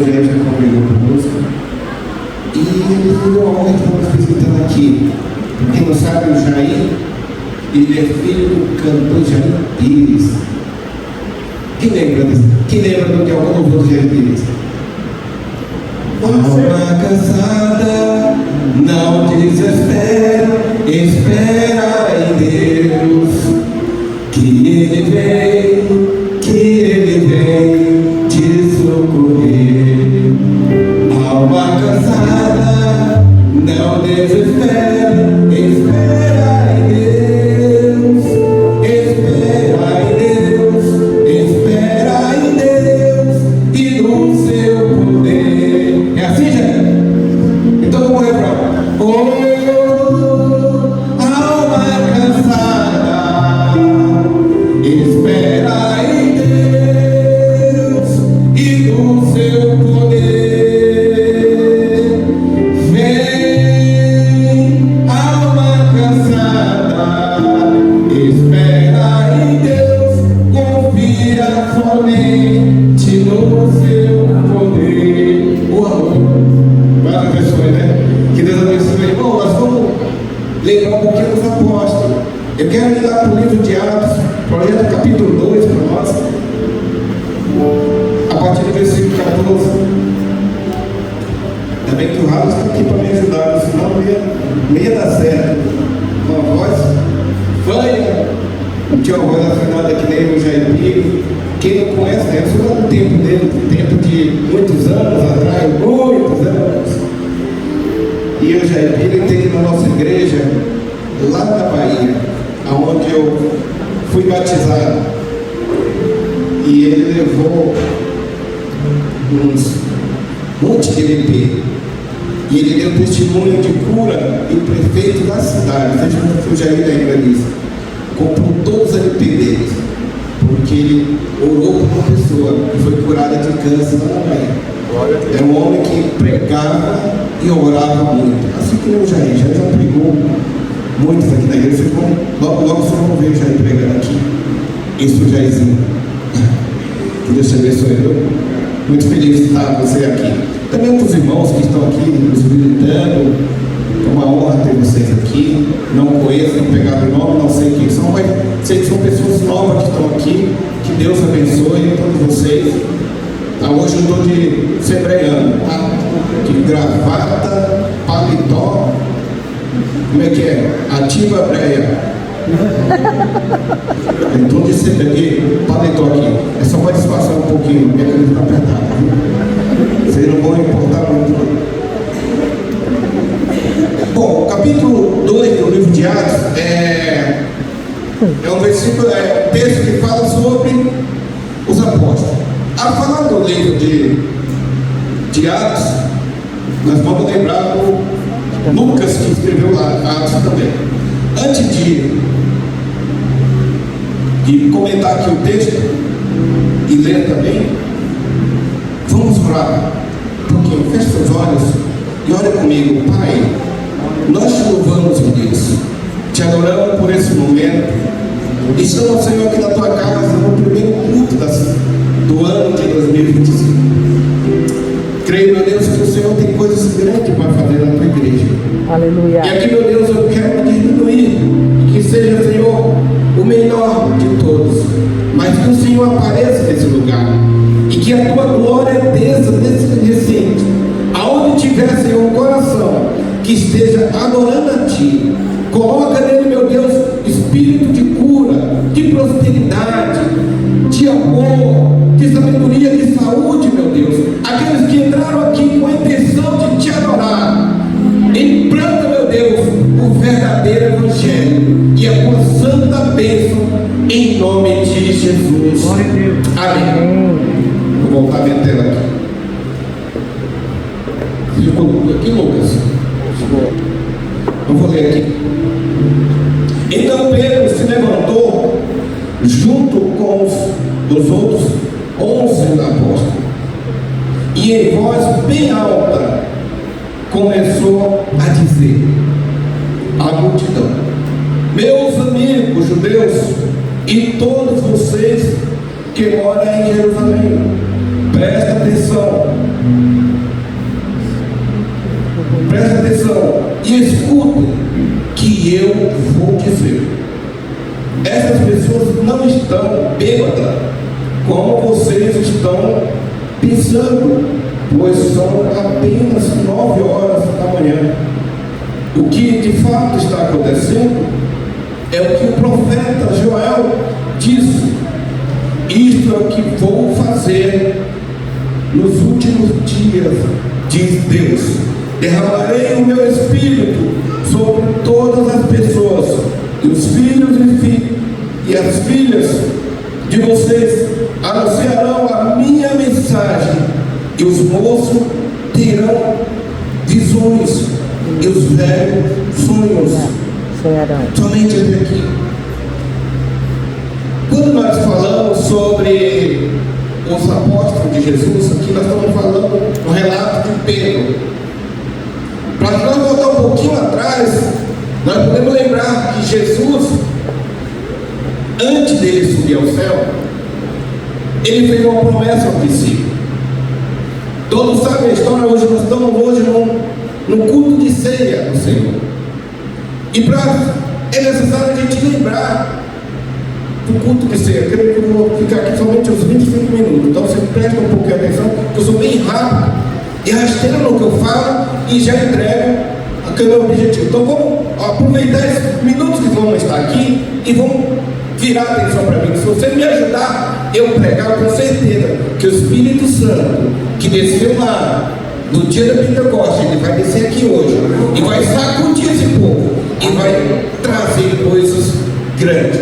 igreja congregou conosco e ele falou: olha, estamos visitando aqui. Quem não sabe, o Jair, ele é filho do cantor Jair Pires. Quem lembra de algum louvor do Jair Pires? Alma cansada, não desespera, espera em Deus, que Ele vem te socorrer. Alma cansada, não desespera, espera em Deus, espera em Deus, espera em Deus e no seu poder. É assim, gente? Então vamos refrão. Alma cansada, espera em Deus e no seu poder. Vem, alma cansada, espera em Deus, confia somente no seu poder. O amor. Várias pessoas, né? Que Deus abençoe. Bom, nós vamos lembrar um pouquinho dos apóstolos. Eu quero ir lá para o livro de Atos, projeto capítulo 2 para nós, a partir do versículo 14. Ainda bem que o Raul está aqui para me ajudar, senão não ia dar certo. Uma voz fanha, não tinha uma voz afinada que nem o Jair Pires. Quem não conhece, né? Eu sou do tempo dele, tempo de muitos anos atrás, muitos anos. E o Jair Pires teve na nossa igreja, lá na Bahia, onde eu fui batizado. E ele levou uns monte de LP. E ele deu testemunho de cura, e o prefeito da cidade, o Jair lembra disso, comprou todos os LP deles, porque ele orou por uma pessoa que foi curada de câncer lá na Bahia. Era um homem que pregava e orava muito, assim que o Jair já pregou muitos aqui na igreja. Vocês vão, logo vocês vão ver o Jair pregando aqui. Esse é o Jairzinho. Que Deus te abençoe. Muito feliz de estar você aqui. Também outros irmãos que estão aqui nos visitando. É uma honra ter vocês aqui. Não conheço, não pegaram o nome, não sei quem são, mas sei que são pessoas novas que estão aqui. Que Deus abençoe todos vocês. Hoje eu estou de sebreiano, tá? De gravata, paletó. Como é que é? Ativa breia. Eu estou de sebreiano, paletó aqui. É só para disfarçar um pouquinho, minha camisa está apertada. Vocês não vão importar muito. Bom, o capítulo 2 do livro de Atos é um versículo, um texto que fala sobre os apóstolos. A falar do livro de Atos, nós vamos lembrar do Lucas, que escreveu lá Atos também. Antes de comentar aqui o texto e ler também, vamos orar um pouquinho. Feche seus olhos e ore comigo. Pai, nós te louvamos, ó Deus, te adoramos por esse momento. Estamos, Senhor, aqui na tua casa no primeiro culto do ano de 2025. Creio, meu Deus, que o Senhor tem coisas grandes para fazer na tua igreja. Aleluia. E aqui, meu Deus, eu quero diminuir, que seja, Senhor, o melhor de todos, mas que o Senhor apareça nesse lugar e que a tua glória desça nesse recinto, aonde tiver, Senhor, um coração que esteja adorando a ti. Coloca nele, meu Deus, espírito de cura, de prosperidade, de amor, de sabedoria, de saúde, meu Deus. Aqueles que entraram aqui com a intenção de te adorar, implanta, meu Deus, o verdadeiro evangelho e a tua santa bênção em nome de Jesus. Amém. Vou voltar a minha tela aqui. Ficou aqui, Lucas? Eu vou ler aqui. Então Pedro se levantou junto com os outros 11 apóstolos e em voz bem alta começou a dizer à multidão: meus amigos judeus e todos vocês que moram em Jerusalém, presta atenção. não estão bêbadas, como vocês estão pensando, pois são apenas 9 horas da manhã. O que de fato está acontecendo é o que o profeta Joel disse: isto é o que vou fazer nos últimos dias, diz Deus. Derramarei o meu espírito sobre todas as pessoas, e os filhos e as filhas de vocês anunciarão a minha mensagem, e os moços terão visões, e os velhos sonhos. Somente até aqui. Quando nós falamos sobre os apóstolos de Jesus, aqui nós estamos falando no relato de Pedro. Para nós voltar um pouquinho atrás, nós podemos lembrar que Jesus, antes dele subir ao céu, ele fez uma promessa ao discípulo. Todos sabem a história. Hoje nós estamos no culto de ceia do Senhor. E é necessário a gente lembrar do culto de ceia. Eu creio que eu vou ficar aqui somente uns 25 minutos. Então você presta um pouquinho de atenção, porque eu sou bem rápido e rasteiro no que eu falo e já entrego aquele meu objetivo. Então vamos aproveitar esses minutos que vamos estar aqui e vamos virar a atenção para mim. Se você me ajudar, eu pregar com certeza que o Espírito Santo, que desceu lá no dia da Pentecostes, ele vai descer aqui hoje e vai sacudir esse povo e vai trazer coisas grandes.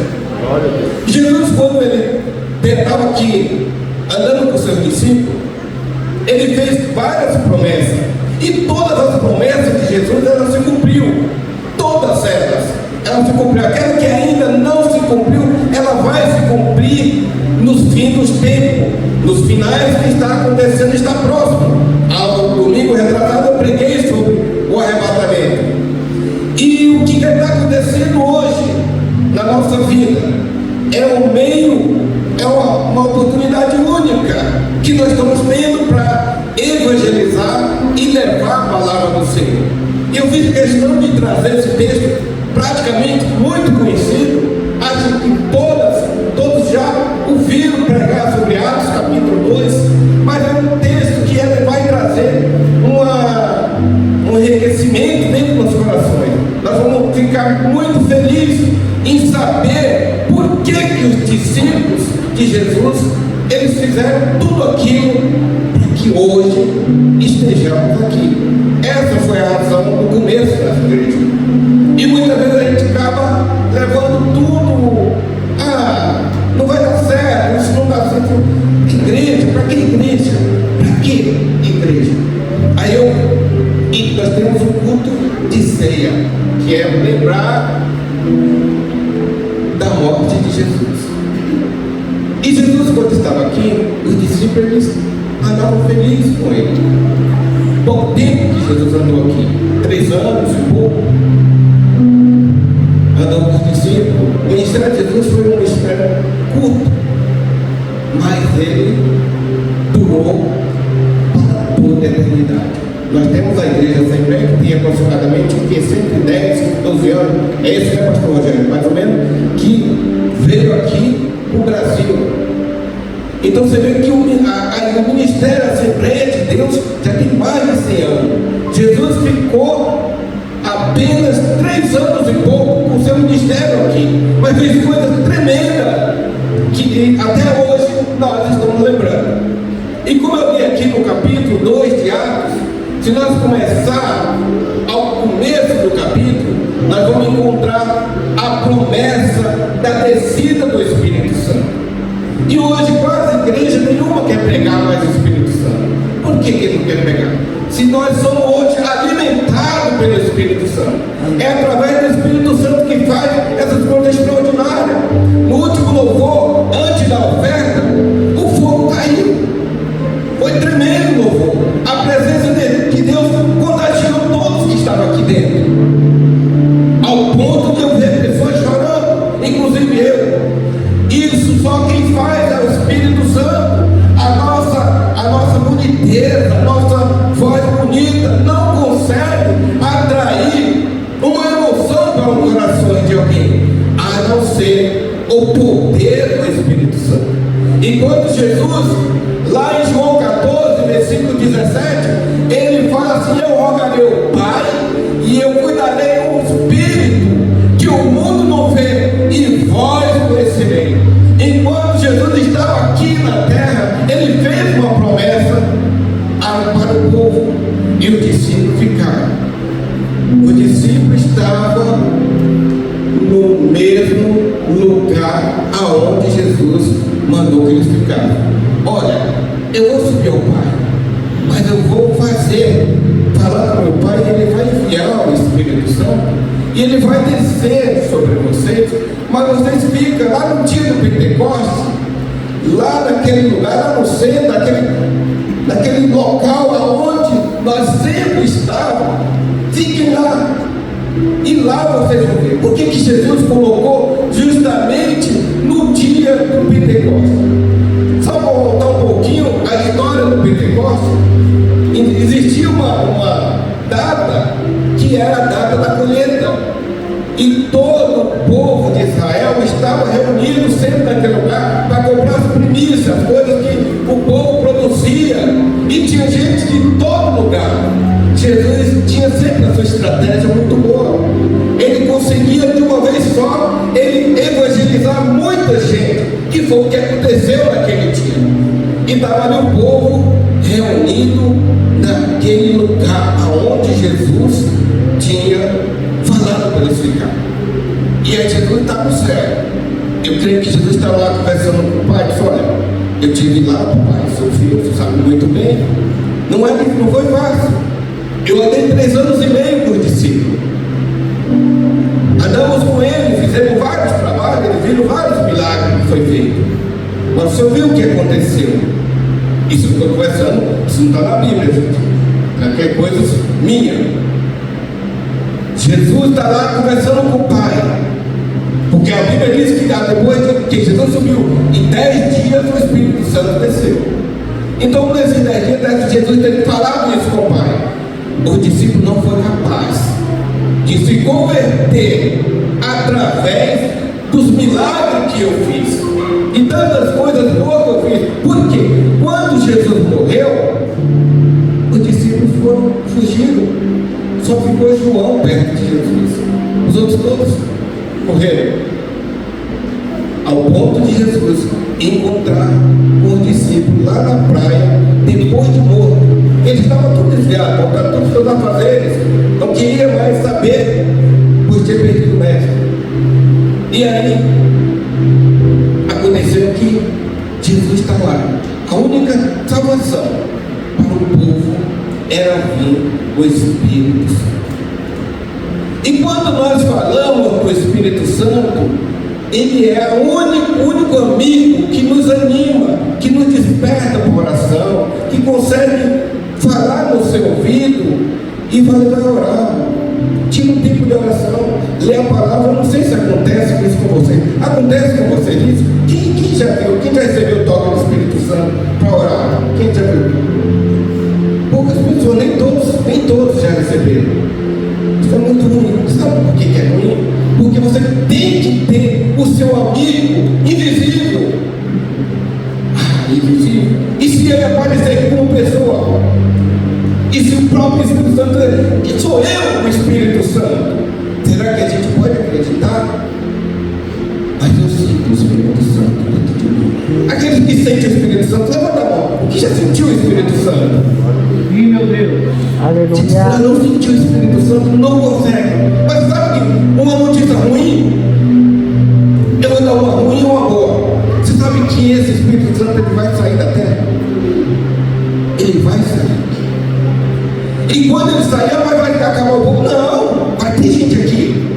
Jesus, quando ele estava aqui andando com seus discípulos, ele fez várias promessas, e todas as promessas de Jesus, elas se cumpriu. Todas elas se cumpriu. Aquela que ainda não se cumpriu, ela vai se cumprir nos fins dos tempos, nos finais que está acontecendo, está próximo. Ao domingo retrasado eu preguei sobre o arrebatamento. E o que está acontecendo hoje na nossa vida é um meio, é uma oportunidade única que nós estamos tendo para evangelizar e levar a palavra do Senhor. E eu fiz questão de trazer esse texto praticamente muito conhecido. Acho que todos já ouviram pregar sobre Atos capítulo 2, mas é um texto que ele vai trazer um enriquecimento dentro dos nossos corações. Nós vamos ficar muito felizes em saber por que os discípulos de Jesus, eles fizeram tudo aquilo para que hoje estejamos aqui. Essa foi a razão do começo da igreja. E muitas vezes a gente acaba levando tudo, não vai dar certo, isso não dá certo. Igreja, para que igreja? Para que igreja? E nós temos um culto de ceia, que é lembrar da morte de Jesus. E Jesus, quando estava aqui, os discípulos andavam felizes com ele. Pouco tempo que Jesus andou aqui, 3 anos e pouco, andou com os discípulos. O ministério de Jesus foi um ministério curto, mas ele durou para toda a eternidade. Nós temos a igreja Assembleia, que tem aproximadamente 110, 12 anos, é esse, né, pastor Rogério, mais ou menos, que veio aqui para o Brasil. Então você vê que o ministério Assembleia de Deus já tem mais de 100 anos. Jesus ficou apenas 3 anos e pouco com o seu ministério aqui, mas fez coisas tremendas que até hoje nós estamos lembrando. E como eu li aqui no capítulo 2 de Atos, se nós começar ao começo do capítulo, nós vamos encontrar a promessa da descida do Espírito Santo. E hoje quase igreja nenhuma quer pregar mais o Espírito Santo. Por que ele não quer pregar? Se nós somos hoje alimentados pelo Espírito Santo, é através do Espírito Santo que faz essas coisas extraordinárias. No último louvor, antes da oferta, o fogo caiu. Foi tremendo o louvor. A presença de Deus contagiou todos que estavam aqui dentro, ao ponto de eu ver pessoas chorando, inclusive eu. Isso só quem faz é o Espírito Santo. A nossa boniteza, a nossa voz bonita não consegue atrair uma emoção para os corações de alguém, a não ser o poder do Espírito Santo. Enquanto Jesus, lá em João 14, versículo 17, ele fala assim: eu rogarei ao Pai e eu cuidarei um Espírito que o mundo não vê e vós conhecereis. Enquanto Jesus estava aqui na terra, ele fez uma promessa para o povo e os discípulos ficaram. O discípulo estava no mesmo lugar aonde Jesus mandou que eles ficassem. Olha, eu vou subir ao Pai, mas eu vou falar com o meu Pai, e Ele vai enviar o Espírito Santo, e Ele vai descer sobre vocês, mas vocês ficam lá no dia do Pentecostes, lá naquele lugar, lá no centro, naquele local aonde nós sempre estávamos. Fiquem lá, e lá vocês vão ver. Por que Jesus colocou justamente no dia do Pentecostes? Só para voltar um pouquinho a história do Pentecostes, existia uma data que era a data da colheita, e todo o povo de Israel estava reunido sempre naquele lugar para comprar as primícias, as coisas que o povo produzia, e tinha gente de todo lugar. Jesus tinha sempre a sua estratégia muito boa. Ele conseguia de uma vez só ele evangelizar muita gente, que foi o que aconteceu naquele dia. E estava ali o povo reunido naquele lugar aonde Jesus tinha falado para eles ficar. E aí Jesus está no céu. Eu creio que Jesus está lá conversando com o Pai. Disse: olha, eu tive lá, Pai, seu filho, você sabe muito bem. Não foi fácil. Eu andei 3 anos e meio com os discípulos. Andamos com eles, fizemos vários trabalhos, eles viram vários milagres que foi feito. Mas você ouviu o que aconteceu? Isso eu estou conversando, isso não está na Bíblia, gente. É coisa minha. Jesus está lá conversando com o Pai. Porque a Bíblia diz que depois que Jesus subiu, em 10 dias o Espírito Santo desceu. Então nesses 10 dias Jesus teve falado isso com o Pai. O discípulo não foi capaz de se converter através dos milagres que eu fiz, de tantas coisas boas que eu fiz. Porque quando Jesus morreu, os discípulos foram fugindo, só ficou João perto de Jesus. Os outros todos morreram, ao ponto de Jesus encontrar com os discípulos lá na praia, depois de morto. Eles estavam todos desviados, voltaram todos os seus afazeres, não queria mais saber, pois tinha perdido o mestre. E aí aconteceu que Jesus está lá. A única salvação para o povo era vir o Espírito Santo. E quando nós falamos do Espírito Santo, ele é o único amigo que nos anima, que nos desperta para a oração, que consegue falar no seu ouvido e vai orar. Tira um tempo de oração, lê a palavra. Não sei se acontece isso com você. Acontece com você isso? Quem já viu? Quem já recebeu o toque do Espírito Santo para orar? Quem já viu? Poucas pessoas, nem todos já receberam. Isso é muito ruim. Sabe por que é ruim? Porque você tem que ter o seu amigo invisível. Invisível. E se ele aparecer aqui como pessoa? E se o próprio Espírito Santo dizer: sou eu o Espírito Santo? Será que a gente pode acreditar? Mas eu sinto o Espírito Santo dentro de mim. Aqueles que sentem o Espírito Santo, levanta a mão. O que já sentiu o Espírito Santo? Sim, meu Deus. Aleluia. Não sentiu o Espírito Santo, não consegue. Mas sabe que uma notícia ruim, eu vou dar uma ruim e uma boa. Você sabe que esse Espírito Santo ele vai sair da terra? Ele vai sair. E quando ele sair, vai acabar o povo? Não, vai ter gente aqui.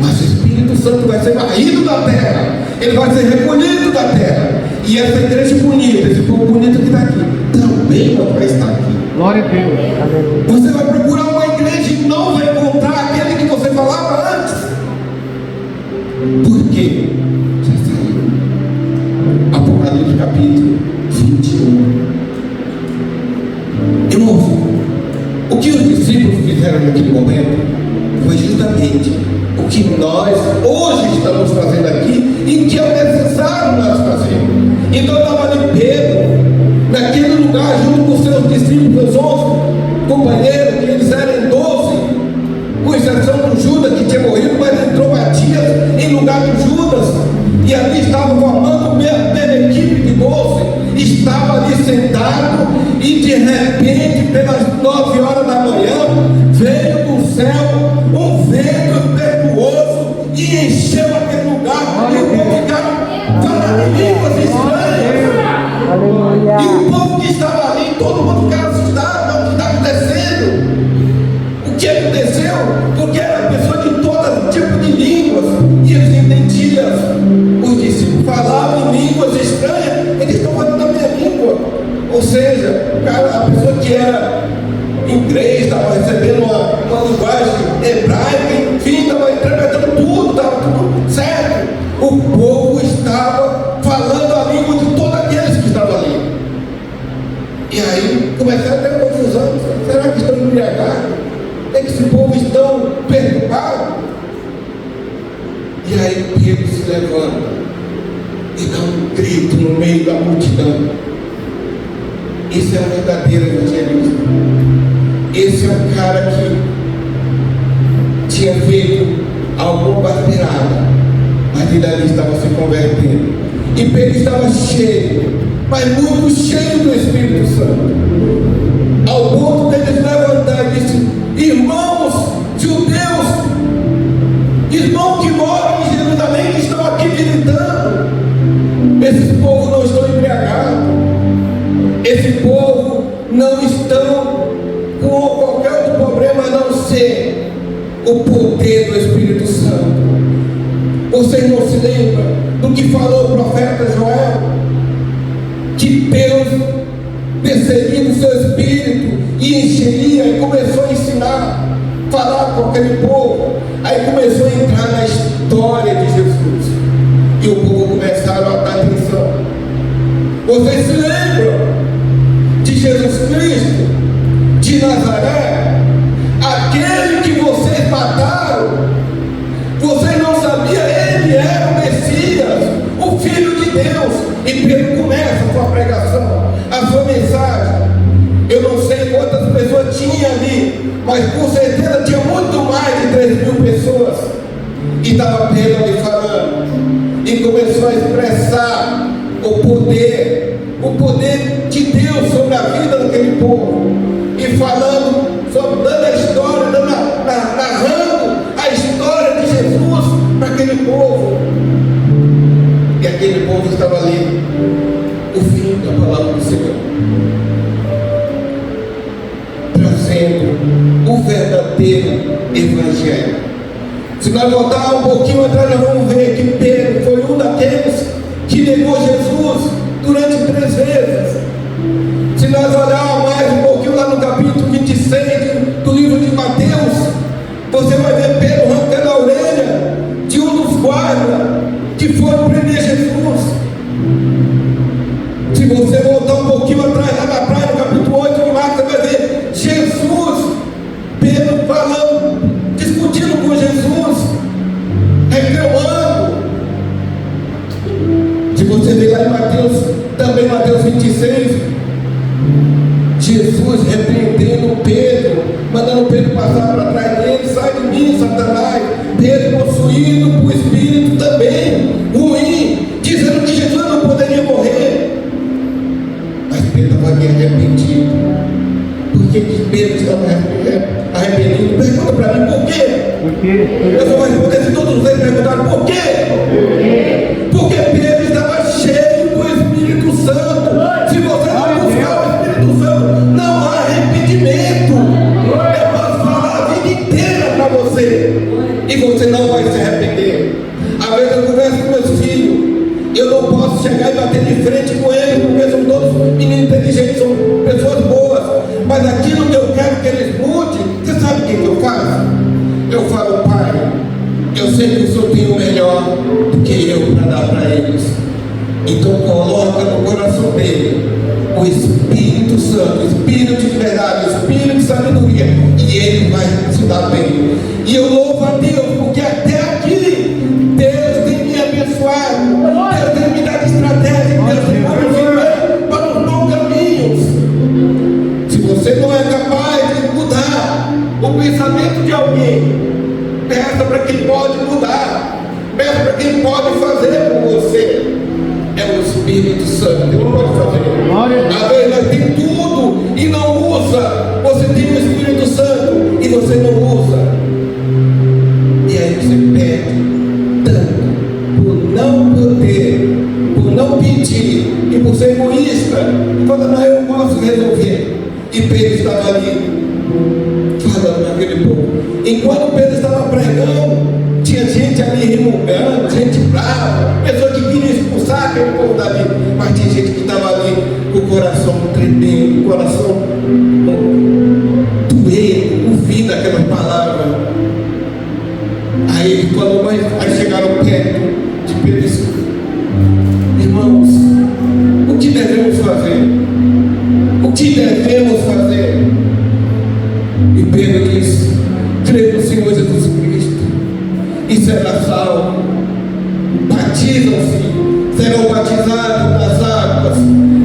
Mas o Espírito Santo vai ser varrido da terra. Ele vai ser recolhido da terra. E essa igreja bonita, esse povo bonito que está aqui, também não vai estar aqui. Glória a Deus. Você vai procurar uma igreja e não vai encontrar aquele que você falava antes. Por quê? Já saiu. Apocalipse capítulo 21. Irmãos, o que os discípulos fizeram naquele momento foi justamente o que nós hoje estamos fazendo aqui e que é necessário nós fazermos. Então estava ali Pedro, naquele lugar, junto com os seus discípulos, os 11 companheiros, que eles eram 12, com exceção do Judas que tinha morrido, mas entrou Matias em lugar de Judas, e ali estava formando a mesma equipe de 12, estava ali sentado, e de repente, pelas 9 horas da manhã, veio do céu um vento impetuoso e encheu aquele lugar, e o povo ficaram falando em línguas estranhas. E o povo que estava ali, todo mundo ficava assustado. O que está acontecendo? O que aconteceu? Porque era pessoa de todo tipo de línguas, e eles entendiam. Os discípulos falavam em línguas estranhas, eles estão falando a minha língua. Ou seja, a pessoa que era inglês estava recebendo uma linguagem hebraica, enfim, estava interpretando tudo, estava tudo certo. O povo estava falando a língua de todos aqueles que estavam ali. E aí começaram a ter confusão. Será que estão embriagados? É que esse povo estão perturbados? E aí Pedro se levanta e dá um grito no meio da multidão. Esse é um verdadeiro evangelista. Esse é um cara que tinha feito alguma barbeirada, mas ele ali estava se convertendo. E Pedro estava cheio, mas muito cheio do Espírito Santo, ao ponto de eles levantar e disse: irmãos judeus, irmãos que moram em Jerusalém, que estão aqui visitando, esses povos não estão embriagados, esse povo não estão com qualquer outro problema a não ser o poder do Espírito Santo. Vocês não se lembram do que falou o profeta Joel? Que Deus desceria do seu espírito e encheria, e começou a ensinar, falar com aquele povo. Aí começou a entrar na história de Jesus, e o povo começaram a dar atenção. Vocês se lembram de Jesus Cristo de Nazaré, aquele que vocês mataram? Vocês não sabiam, ele era o Messias, o Filho de Deus. E Pedro começa a sua pregação, a sua mensagem. Eu não sei quantas pessoas tinha ali, mas com certeza tinha muito mais de 3.000 pessoas. E estava Pedro ali falando, e começou a expressar o poder de Deus sobre a vida daquele povo, e falando, dando a história, narrando a história de Jesus para aquele povo. E aquele povo estava ali, ouvindo a palavra do Senhor, trazendo o verdadeiro evangelho. Se nós voltarmos um pouquinho atrás, nós vamos ver que Pedro foi um daqueles que negou Jesus durante 3 vezes. Se nós olharmos mais um pouquinho lá no capítulo 26 do livro de Mateus, você vai ver Pedro arrancando a orelha de um dos guardas que foram prender Jesus. Se você voltar um pouquinho atrás, lá na praia, no capítulo 8 de Marcos, você vai ver Jesus, Pedro falando, discutindo com Jesus, reclamando. Se você ver lá em Mateus, também Mateus 26, Jesus repreendendo Pedro, mandando Pedro passar para trás dele: sai de mim, Satanás. Pedro possuído por espírito também ruim, dizendo que Jesus não poderia morrer. Mas Pedro estava aqui arrependido. Por que Pedro estava arrependido? Pergunta para mim, por quê? Eu só vou responder se todos vocês perguntaram por quê? Porque Pedro estava cheio do Espírito Santo. Se você não buscar o Espírito Santo, não há arrependimento. Eu posso falar a vida inteira para você, e você não vai se arrepender. Às vezes eu converso com meus filhos, eu não posso chegar e bater de frente com eles, porque são todos meninos inteligentes, são pessoas boas, mas aquilo que eu quero que eles mudem, você sabe o que eu faço? Eu falo: Pai, eu sei que o Senhor tem o melhor do que eu para dar para eles, então coloca no coração dele o Espírito Santo, o Espírito de verdade, o Espírito de sabedoria, e ele vai se dar bem. E eu louvo a Deus, porque até pensamento de alguém, peça para quem pode mudar, peça para quem pode fazer por você. É o Espírito Santo, ele não pode fazer. Às vezes nós temos tudo e não usa. Você tem o Espírito Santo e você não usa. E aí você perde tanto por não poder, por não pedir e por ser egoísta. E fala, não, eu posso resolver. E Pedro estava ali falando naquele povo. Enquanto Pedro estava pregando, tinha gente ali remugando, gente brava, pessoa que queria expulsar aquele povo dali, mas tinha gente que estava ali com o coração tremendo, o coração doendo, ouvindo aquela palavra. Aí ele falou, mas aí chegaram perto de Pedro e disse, irmãos, o que devemos fazer? O que devemos fazer? E Pedro disse, crê no Senhor Jesus Cristo e será salvo. Batizam-se, serão batizados nas águas,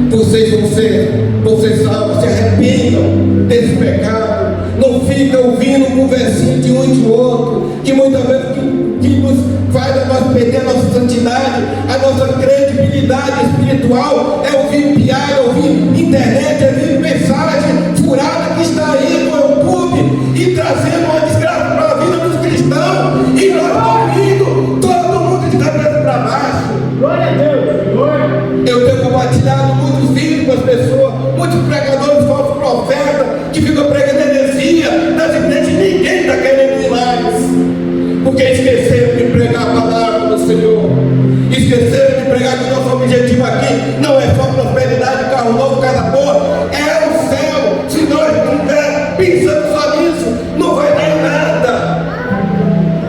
vocês vão ser salvos. Se arrependam desse pecado, não fiquem ouvindo conversinha de um e de outro, que muitas vezes que nos faz a nós perder a nossa santidade, a nossa credibilidade espiritual, é ouvir piada, ouvir internet, é ouvir mensagem furada que está aí no YouTube e trazendo uma desgraça para a vida dos cristãos, e nós estamos indo, todo mundo de cabeça para baixo. Glória a Deus, glória. Eu tenho compartilhado muitos vídeos com as pessoas, muitos pregadores falsos profetas que ficam pregando heresia nas igrejas, ninguém está querendo ir mais, porque esqueceram de pregar a palavra do Senhor, esqueceram de pregar que o nosso objetivo aqui não é só prosperidade, carro novo, casa boa, é o céu. Se nós não estivermos pensando só nisso, não vai dar em nada.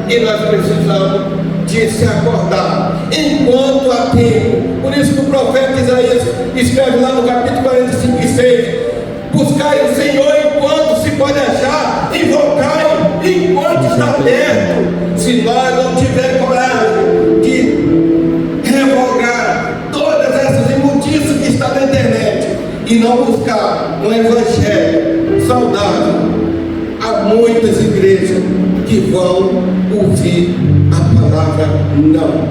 E nós precisamos de se acordar enquanto há tempo. Por isso que o profeta Isaías escreve lá no capítulo 45 e 6: buscai o Senhor enquanto se pode achar, invocai enquanto está perto. Se nós não tivermos coragem de revogar todas essas imundícias que estão na internet e não buscar um evangelho saudável, há muitas igrejas que vão ouvir a palavra não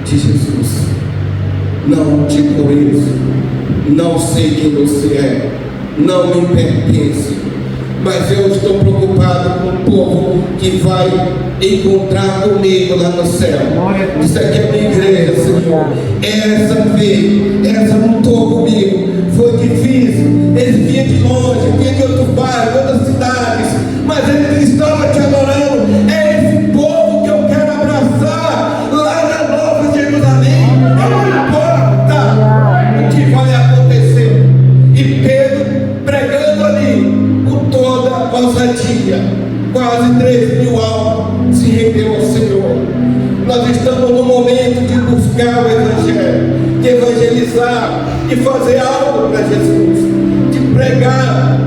de Jesus. Não te conheço, não sei quem você é, não me pertence, mas eu estou preocupado com o povo que vai encontrar comigo lá no céu. Isso aqui é minha igreja, Senhor. Essa veio, essa lutou comigo, foi difícil, eles vinham de longe, vinham de outros bairros, de outras cidades, mas eles estavam te adorando. É esse povo que eu quero abraçar lá na Nova Jerusalém. Não importa o que vai acontecer. E Pedro pregando ali por toda a ousadia, quase 3.000 almas se rendeu ao Senhor. Nós estamos no momento de buscar o Evangelho, de evangelizar, de fazer algo para Jesus, de pregar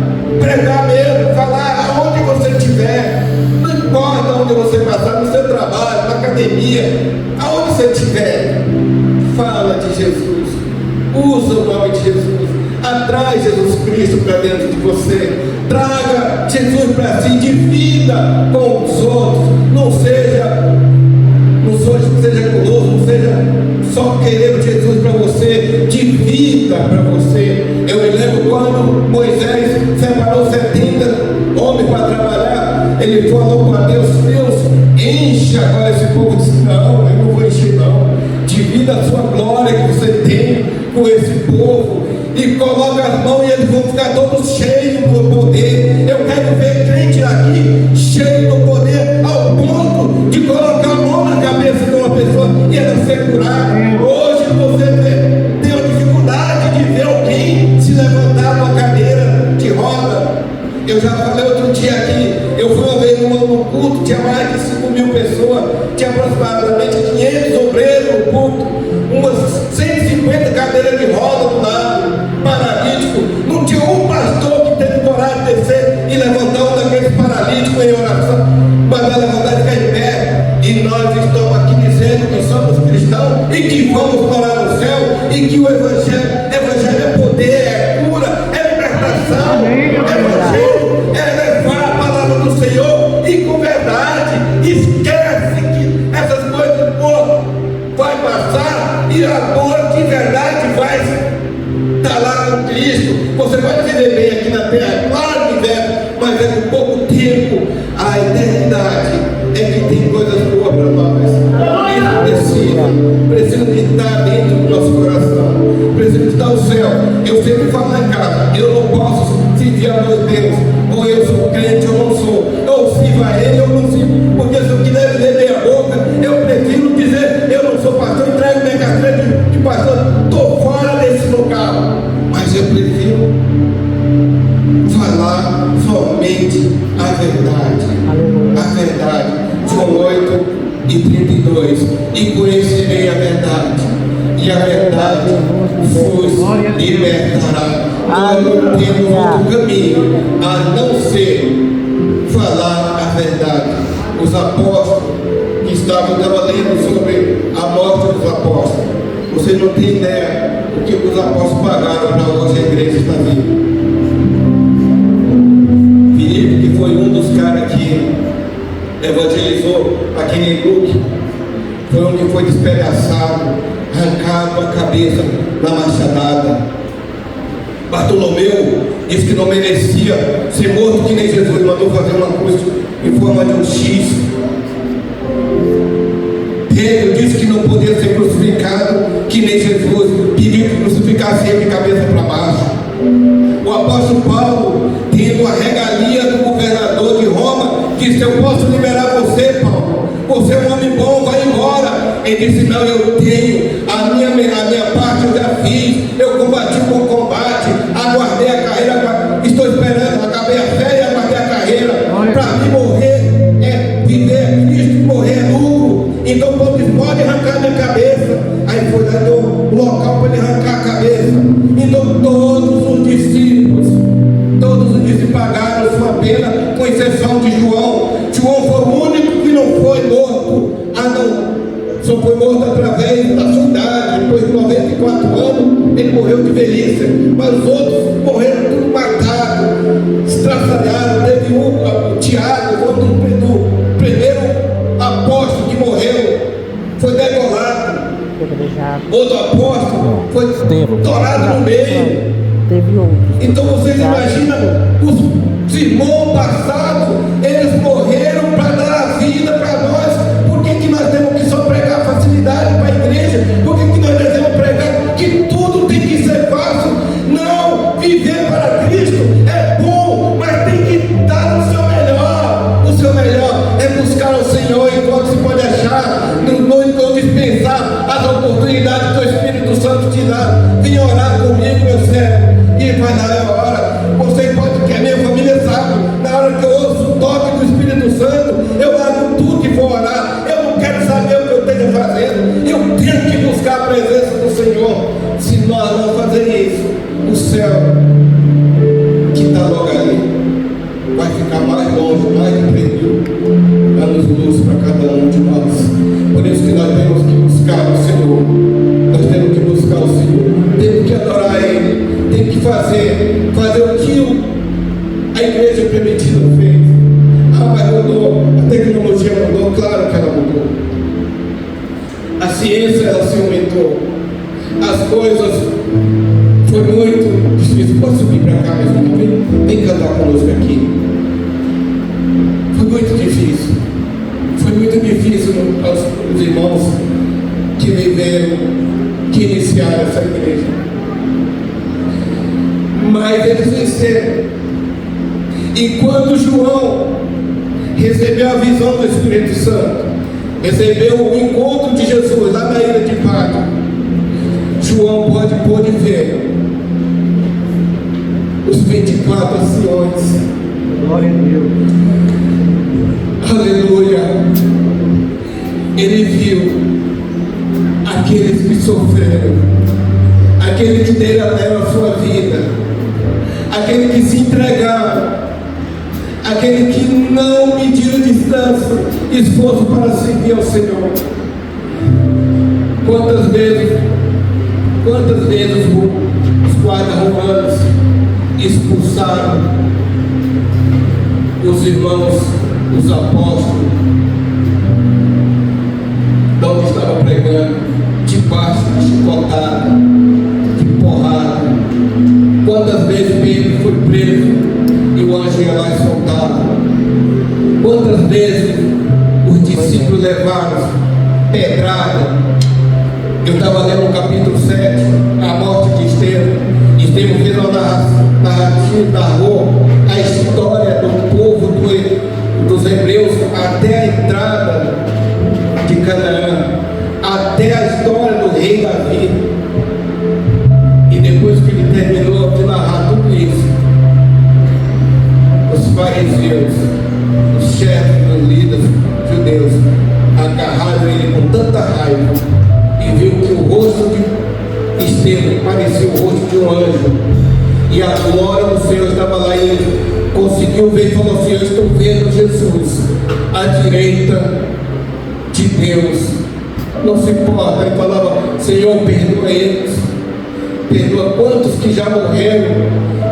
mesmo, falar aonde você estiver, não importa onde você passar, no seu trabalho, na academia, aonde você estiver, fala de Jesus, usa o nome de Jesus, atrai Jesus Cristo para dentro de você, traga Jesus para si, divida com os outros, não seja guloso, não seja só querer Jesus para você, divida para você. Eu me lembro quando Moisés separou 70 homens para trabalhar, ele falou para Deus: Deus, enche agora esse povo. Disse: não, eu não vou encher não, divida a sua glória que você tem com esse povo e coloca as mãos e eles vão ficar todos cheios do poder. Eu quero ver crente aqui cheio do poder ao ponto de colocar a mão na cabeça de uma pessoa e ela ser curada. Hoje você tem dificuldade de ver alguém se levantar de uma cadeira de roda. Eu já falei outro dia aqui, eu fui uma vez num culto, tinha mais de 5.000 pessoas, tinha aproximadamente 500 obreiros no culto, umas 150 cadeiras de roda do lado, paralítico. Não tinha um pastor que teve coragem de descer e levantar um daqueles paralíticos em oração, mandar levantar e ficar em pé. E nós estamos aqui dizendo que somos cristãos e que vamos morar no céu e que o evangelho é poder, é cura, é libertação. Evangelho é levar a palavra terra, claro que deve, mas é com pouco tempo. A eternidade é que tem coisas boas para nós. Isso precisa de estar dentro do nosso coração, precisa de estar o céu. Eu sempre falo lá em casa, eu não posso servir a dois Deus, ou eu sou crente ou não sou, ou sirvo a ele ou não sirvo, porque se eu quiser dizer meia boca, eu prefiro dizer eu não sou pastor, entrego minha carteira de pastor, estou fora desse lugar, mas eu prefiro falar somente a verdade. A verdade. João 8:32. E conhecerei a verdade, e a verdade vos libertará. Nós não temos outro caminho a não ser falar a verdade. Os apóstolos que estavam lendo sobre a morte dos apóstolos, você não tem ideia do que os apóstolos pagaram para hoje a igreja estar viva. Filipe, que foi um dos caras que evangelizou aquele Luke, foi um que foi despedaçado, arrancado a cabeça na machadada. Bartolomeu disse que não merecia ser morto que nem Jesus, mandou fazer uma cruz em forma de um X. Pedro disse que não podia ser crucificado que nem Jesus, pediu que crucificasse ele de cabeça para baixo. O apóstolo Paulo, tendo a regalia do governador de Roma, disse: eu posso liberar você, Paulo, você é um homem bom, vai embora. Ele disse: não, eu tenho a minha parte, eu já fiz, eu combati o bom combate, aguardei a carreira, estou esperando, acabei a fé e aguardei a carreira. Para mim morrer é viver, Cristo, morrer é lucro. Então pode arrancar minha cabeça. Aí foi lá no local para ele arrancar a cabeça. Então todos os discípulos pagaram sua pena, com exceção de João. João foi o único que não foi morto. Só foi morto através da saudade. Depois de 94 anos, ele morreu de velhice. Mas os outros morreram tudo matados, estraçalhados. Teve o Tiago, do primeiro apóstolo que morreu, foi degolado. Outro apóstolo foi torado no meio. Então vocês imaginam, os irmãos passados, eles morreram para dar a vida para nós. Por que nós temos que só pregar facilidade para a igreja? Por que nós devemos pregar que tudo tem que ser fácil? Não, viver para Cristo é bom, mas tem que dar o seu melhor. O seu melhor é buscar o Senhor enquanto se pode achar, não dispensar as oportunidades que o Espírito Santo te dá. Vem orar comigo, meu servo, e vai na hora. Você pode, que a minha família sabe, na hora que eu ouço o toque do Espírito Santo, eu largo tudo e vou orar. Eu não quero saber o que eu tenho fazendo, eu tenho que buscar a presença do Senhor. Se nós não fazermos isso, o céu que está logo ali vai ficar mais longe, mais de 3.000 anos-luz para cada um de nós. Por isso que nós temos que buscar o Senhor. Nós temos que buscar o Senhor. Temos que adorar Ele. Temos que fazer o que a igreja primitiva fez. Mas mudou. A tecnologia mudou, claro que ela mudou. A ciência, ela se aumentou. As coisas foi muito difícil. Pode subir para cá mesmo? Vem cantar conosco aqui. Foi muito difícil. Foi muito difícil os irmãos que viveram, que iniciaram essa igreja. Mas eles venceram. E quando João recebeu a visão do Espírito Santo, recebeu o encontro de Jesus lá na ilha de Patmos, João pôde ver os 24 anciões. Glória a Deus. Aleluia. Ele viu aqueles que sofreram, aqueles que deram a sua vida, aquele que se entregaram, aquele que não mediram distância, esforço para servir ao Senhor. Quantas vezes os guardas romanos expulsaram os irmãos, os apóstolos, de onde estavam pregando, debaixo de chicotada, de porrada. Quantas vezes Pedro foi preso e o anjo ia lá e soltava. Quantas vezes os discípulos levaram pedrada? Eu estava lendo o capítulo 7, a morte de Estevão. Estevão fez uma narrativa, narrou a história do povo dos hebreus até a entrada de Canaã, até a história do rei Davi. E depois que ele terminou de narrar tudo isso, os fariseus, os chefes, os líderes judeus agarraram ele com tanta raiva e viu que o rosto de Estevão parecia o rosto de um anjo, e a glória do Senhor estava lá, e ele conseguiu ver e falou assim: eu estou vendo Jesus à direita de Deus. Não se importa. Ele falava: Senhor, perdoa eles, perdoa quantos que já morreram,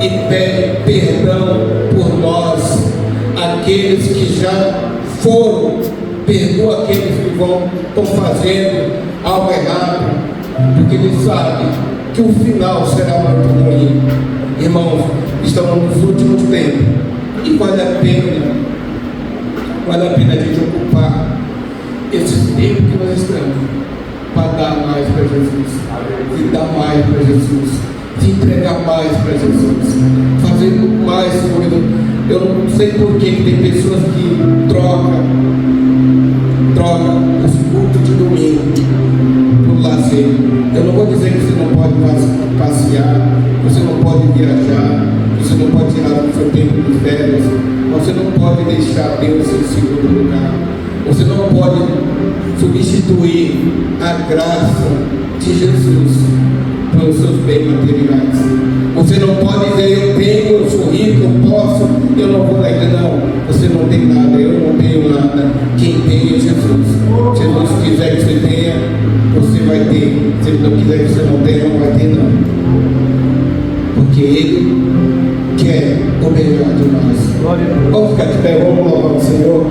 e pede perdão por nós, aqueles que já foram, perdoa aqueles que estão fazendo algo errado, porque ele sabe que o final será muito ruim. Irmãos, estamos nos últimos tempos e vale a pena a gente ocupar esse tempo que nós estamos para dar mais para Jesus, e dar mais para Jesus, de entregar mais para Jesus, fazer mais coisa. Eu não sei por que tem pessoas que trocam os cultos de domingo por lazer. Eu não vou dizer que você não pode passear, você não pode viajar, você não pode tirar o seu tempo de férias, você não pode deixar Deus em segundo lugar, você não pode substituir a graça de Jesus pelos seus bens materiais. Você não pode dizer: eu tenho, eu sou rico, eu posso, eu não vou na igreja. Não, você não tem nada, eu não tenho nada. Quem tem é Jesus. Se Jesus quiser que você tenha, você vai ter. Se Ele não quiser que você não tenha, não vai ter não. Porque Ele quer o melhor de nós. Vamos ficar de pé, vamos louvar o Senhor.